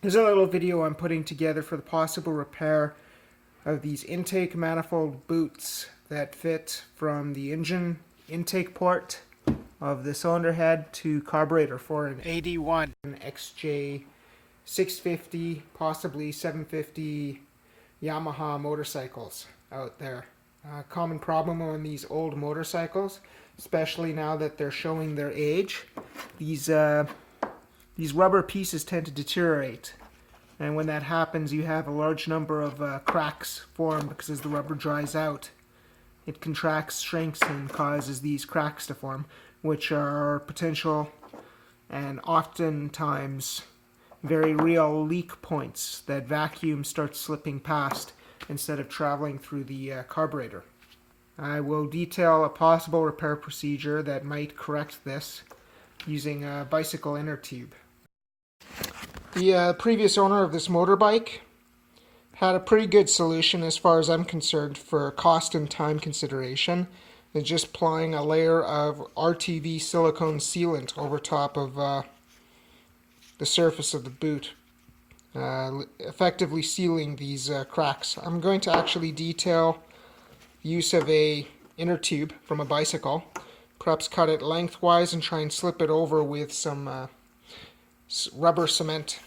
Here's a little video I'm putting together for the possible repair of these intake manifold boots that fit from the engine intake port of the cylinder head to carburetor for an 81 XJ 650, possibly 750 Yamaha motorcycles out there. Common problem on these old motorcycles, especially now that they're showing their age. These rubber pieces tend to deteriorate, and when that happens you have a large number of cracks form because as the rubber dries out it contracts, shrinks, and causes these cracks to form, which are potential and oftentimes very real leak points that vacuum starts slipping past instead of traveling through the carburetor. I will detail a possible repair procedure that might correct this using a bicycle inner tube. The previous owner of this motorbike had a pretty good solution as far as I'm concerned for cost and time consideration. It's just applying a layer of RTV silicone sealant over top of the surface of the boot, effectively sealing these cracks. I'm going to actually detail use of a inner tube from a bicycle, perhaps cut it lengthwise and try and slip it over with some rubber cement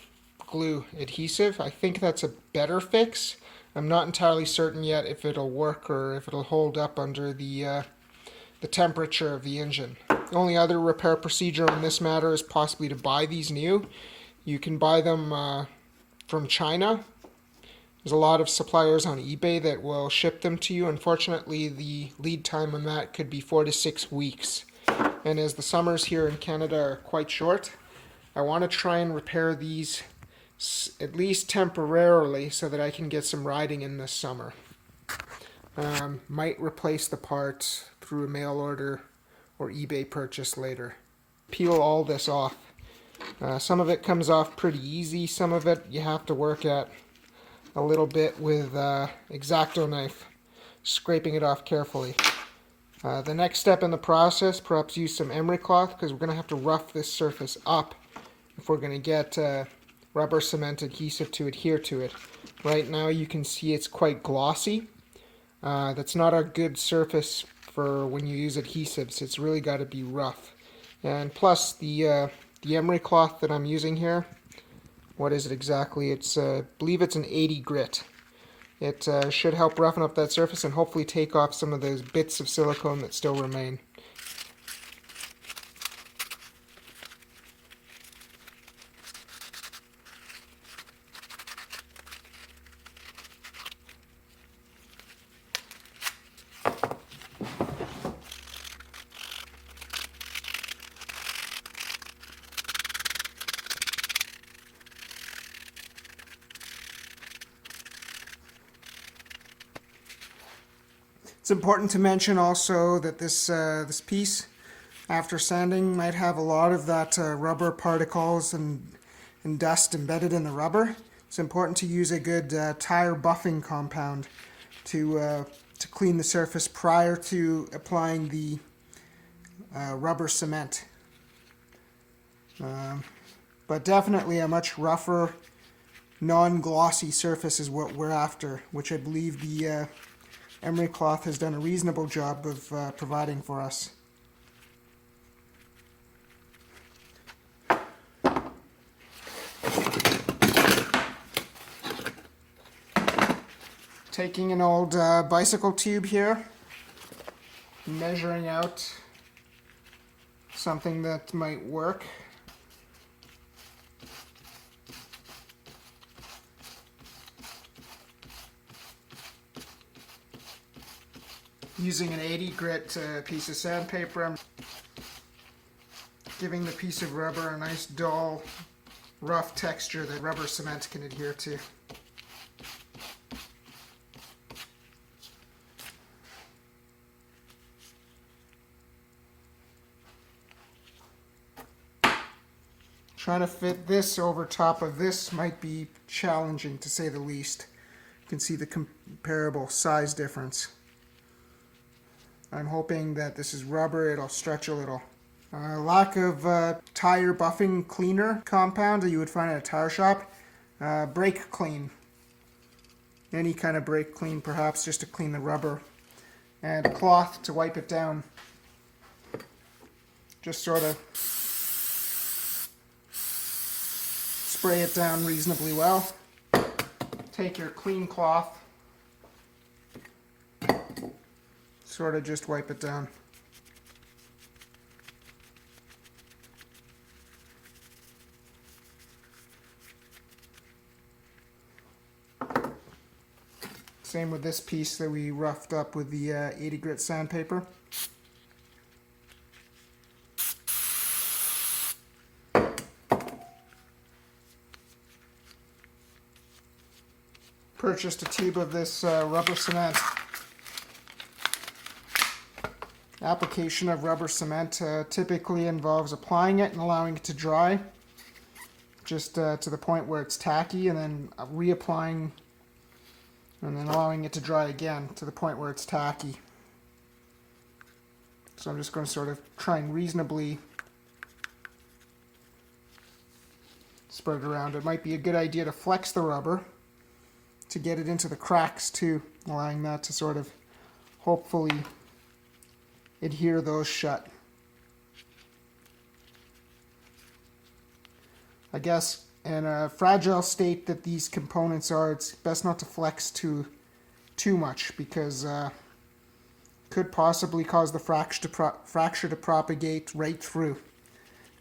glue adhesive. I think that's a better fix. I'm not entirely certain yet if it'll work or if it'll hold up under the temperature of the engine. The only other repair procedure on this matter is possibly to buy these new. You can buy them from China. There's a lot of suppliers on eBay that will ship them to you. Unfortunately, the lead time on that could be 4 to 6 weeks. And as the summers here in Canada are quite short, I want to try and repair these at least temporarily so that I can get some riding in this summer. Might replace the part through a mail order or eBay purchase later. Peel all this off. Some of it comes off pretty easy, some of it you have to work at a little bit with X-Acto knife, scraping it off carefully. The next step in the process, perhaps use some emery cloth because we're going to have to rough this surface up if we're going to get rubber cement adhesive to adhere to it. Right now you can see it's quite glossy. That's not a good surface for when you use adhesives. It's really got to be rough. And plus the emery cloth that I'm using here, what is it exactly? It's I believe it's an 80 grit. It should help roughen up that surface and hopefully take off some of those bits of silicone that still remain. It's important to mention also that this piece, after sanding, might have a lot of that rubber particles and dust embedded in the rubber. It's important to use a good tire buffing compound to clean the surface prior to applying the rubber cement. But definitely a much rougher, non-glossy surface is what we're after, which I believe the emery cloth has done a reasonable job of providing for us. Taking an old bicycle tube here, measuring out something that might work. Using an 80 grit piece of sandpaper, I'm giving the piece of rubber a nice dull, rough texture that rubber cement can adhere to. Trying to fit this over top of this might be challenging, to say the least. You can see the comparable size difference. I'm hoping that this is rubber, it'll stretch a little. Lack of tire buffing cleaner compound that you would find at a tire shop. brake clean. Any kind of brake clean, perhaps, just to clean the rubber. And a cloth to wipe it down. Just sort of spray it down reasonably well. Take your clean cloth, sort of just wipe it down. Same with this piece that we roughed up with the 80 grit sandpaper. Purchased a tube of this rubber cement. Application of rubber cement typically involves applying it and allowing it to dry just to the point where it's tacky, and then reapplying and then allowing it to dry again to the point where it's tacky. So I'm just going to sort of try and reasonably spread it around. It might be a good idea to flex the rubber to get it into the cracks too, allowing that to sort of hopefully adhere those shut. I guess in a fragile state that these components are, it's best not to flex too much, because could possibly cause the fracture to propagate right through,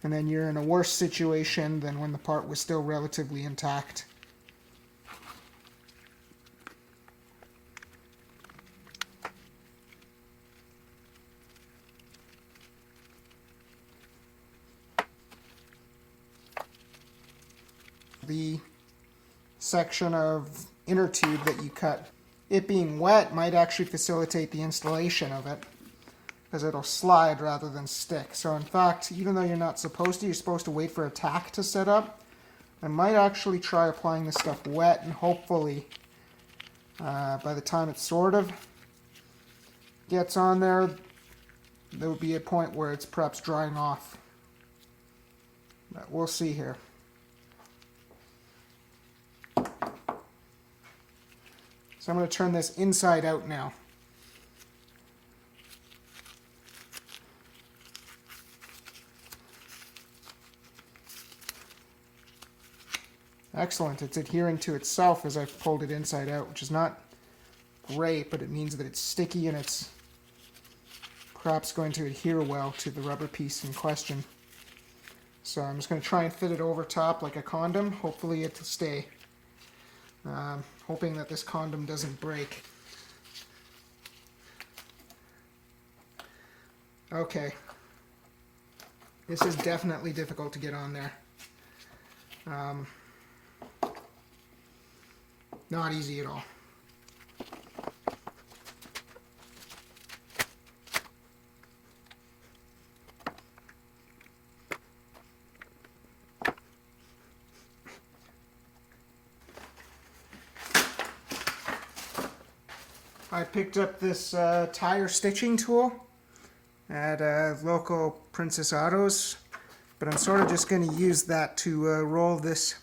and then you're in a worse situation than when the part was still relatively intact. The section of inner tube that you cut, it being wet might actually facilitate the installation of it, because it'll slide rather than stick. So in fact, even though you're not supposed to, you're supposed to wait for a tack to set up. I might actually try applying this stuff wet, and hopefully by the time it sort of gets on there, there will be a point where it's perhaps drying off. But we'll see here. So I'm going to turn this inside out now. Excellent. It's adhering to itself as I've pulled it inside out, which is not great, but it means that it's sticky and it's perhaps going to adhere well to the rubber piece in question. So I'm just going to try and fit it over top like a condom. Hopefully it'll stay. Hoping that this condom doesn't break. Okay. This is definitely difficult to get on there. Not easy at all. I picked up this tire stitching tool at local Princess Autos, but I'm sort of just going to use that to roll this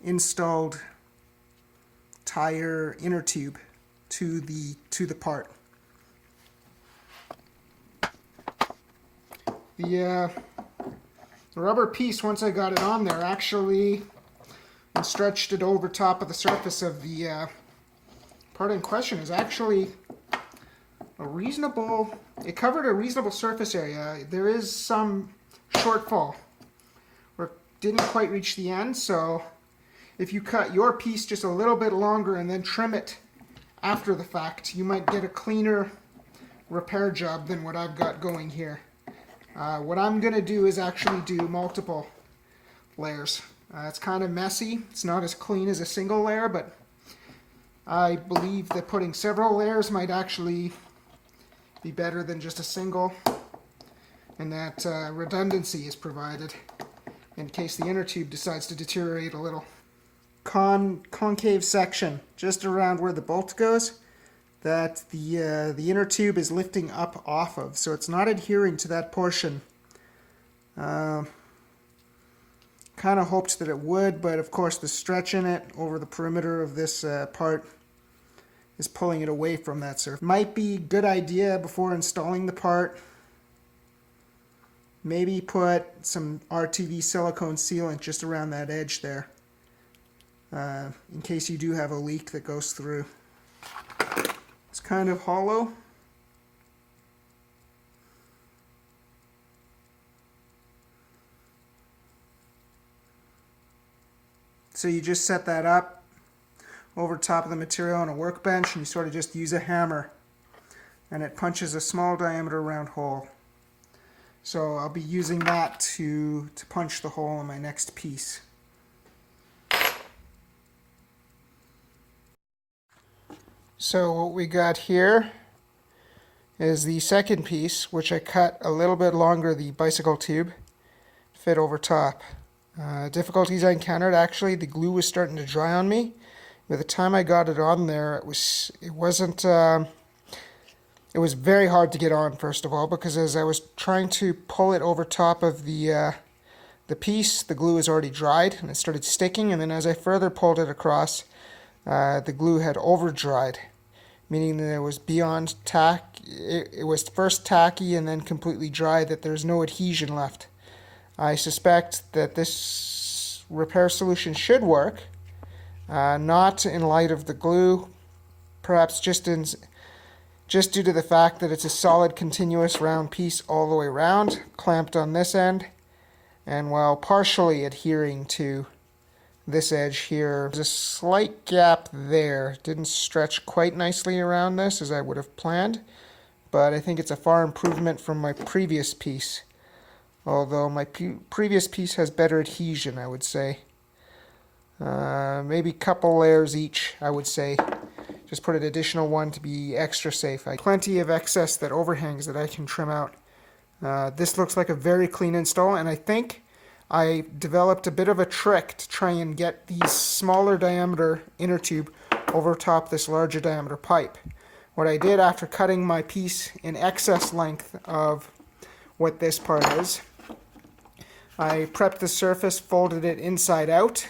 installed tire inner tube to the part. The rubber piece, once I got it on there, actually and stretched it over top of the surface of the part in question, is actually a reasonable, it covered a reasonable surface area. There is some shortfall where it didn't quite reach the end, so if you cut your piece just a little bit longer and then trim it after the fact, you might get a cleaner repair job than what I've got going here. What I'm going to do is actually do multiple layers. It's kind of messy. It's not as clean as a single layer, but I believe that putting several layers might actually be better than just a single, and that redundancy is provided in case the inner tube decides to deteriorate a little. Concave section just around where the bolt goes, that the inner tube is lifting up off of, so it's not adhering to that portion Kind of hoped that it would, but of course the stretch in it over the perimeter of this part is pulling it away from that surface. Might be a good idea before installing the part. Maybe put some RTV silicone sealant just around that edge there, in case you do have a leak that goes through. It's kind of hollow. So you just set that up over top of the material on a workbench, and you sort of just use a hammer, and it punches a small diameter round hole. So I'll be using that to punch the hole in my next piece. So what we got here is the second piece, which I cut a little bit longer, the bicycle tube, fit over top. Difficulties I encountered, actually, the glue was starting to dry on me. By the time I got it on there, it was very hard to get on, first of all, because as I was trying to pull it over top of the piece, the glue was already dried and it started sticking, and then as I further pulled it across, the glue had over dried, meaning that it was beyond tack. It was first tacky and then completely dry, that there's no adhesion left. I suspect that this repair solution should work, not in light of the glue, perhaps just due to the fact that it's a solid continuous round piece all the way around, clamped on this end, and while partially adhering to this edge here. There's a slight gap there. Didn't stretch quite nicely around this as I would have planned, but I think it's a far improvement from my previous piece. Although my previous piece has better adhesion, I would say. Maybe a couple layers each, I would say. Just put an additional one to be extra safe. Plenty of excess that overhangs that I can trim out. This looks like a very clean install, and I think I developed a bit of a trick to try and get the smaller diameter inner tube over top this larger diameter pipe. What I did after cutting my piece in excess length of what this part is, I prepped the surface, folded it inside out,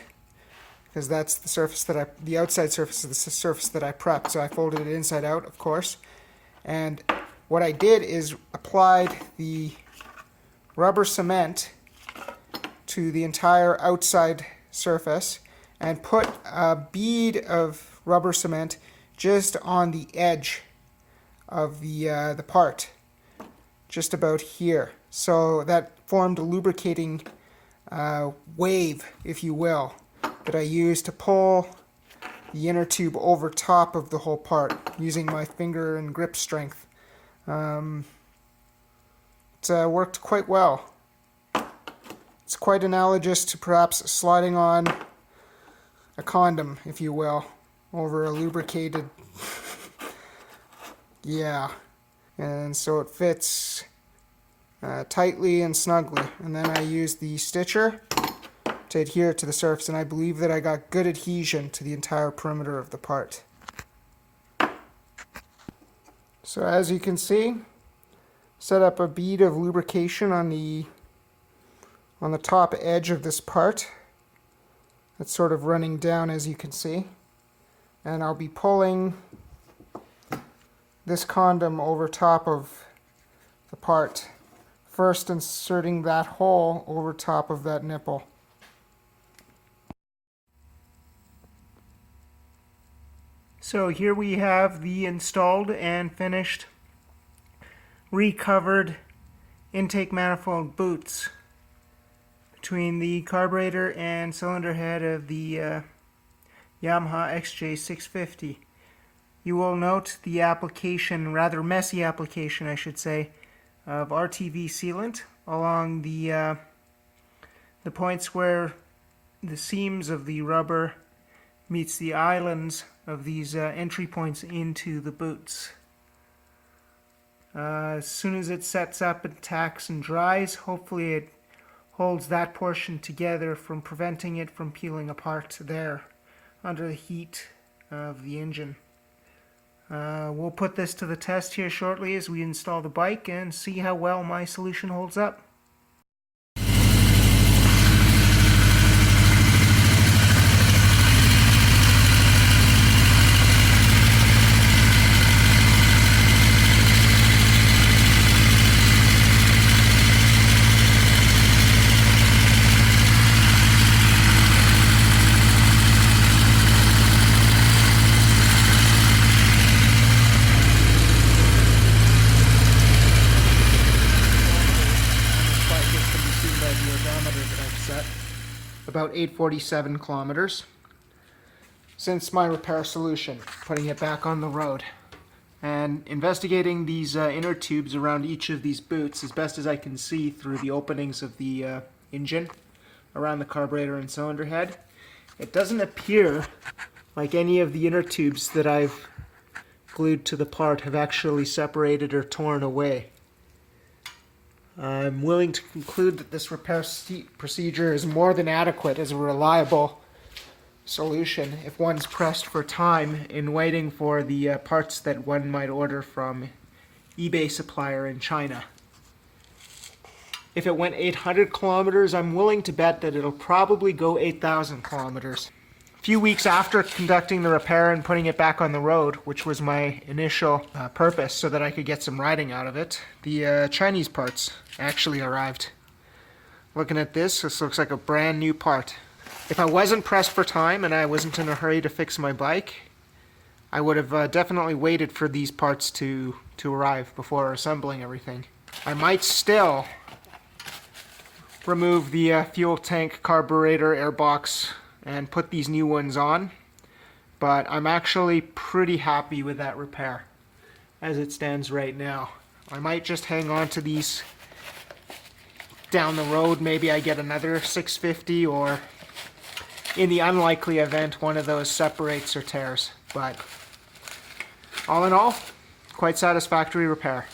because that's the surface that the outside surface is the surface that I prepped, so I folded it inside out, of course. And what I did is applied the rubber cement to the entire outside surface and put a bead of rubber cement just on the edge of the part, just about here. So that formed a lubricating wave, if you will, that I used to pull the inner tube over top of the whole part using my finger and grip strength. It worked quite well. It's quite analogous to perhaps sliding on a condom, if you will, over a lubricated... yeah. And so it fits tightly and snugly. And then I used the stitcher to adhere to the surface, and I believe that I got good adhesion to the entire perimeter of the part. So as you can see, set up a bead of lubrication on the top edge of this part. It's sort of running down, as you can see. And I'll be pulling this condom over top of the part, first inserting that hole over top of that nipple. So here we have the installed and finished recovered intake manifold boots between the carburetor and cylinder head of the Yamaha XJ650. You will note the application, rather messy application I should say, of RTV sealant along the points where the seams of the rubber meets the islands of these entry points into the boots. As soon as it sets up and tacks and dries, hopefully it holds that portion together from preventing it from peeling apart there under the heat of the engine. We'll put this to the test here shortly as we install the bike and see how well my solution holds up. about 847 kilometers since my repair solution, putting it back on the road. And investigating these inner tubes around each of these boots as best as I can see through the openings of the engine around the carburetor and cylinder head, it doesn't appear like any of the inner tubes that I've glued to the part have actually separated or torn away. I'm willing to conclude that this repair procedure is more than adequate as a reliable solution if one's pressed for time in waiting for the parts that one might order from eBay supplier in China. If it went 800 kilometers, I'm willing to bet that it'll probably go 8,000 kilometers. A few weeks after conducting the repair and putting it back on the road, which was my initial purpose so that I could get some riding out of it, the Chinese parts actually arrived. Looking at this looks like a brand new part. If I wasn't pressed for time and I wasn't in a hurry to fix my bike, I would have definitely waited for these parts to arrive before assembling everything. I might still remove the fuel tank, carburetor, airbox, and put these new ones on, but I'm actually pretty happy with that repair as it stands right now. I might just hang on to these down the road. Maybe I get another 650, or in the unlikely event one of those separates or tears. But all in all, quite satisfactory repair.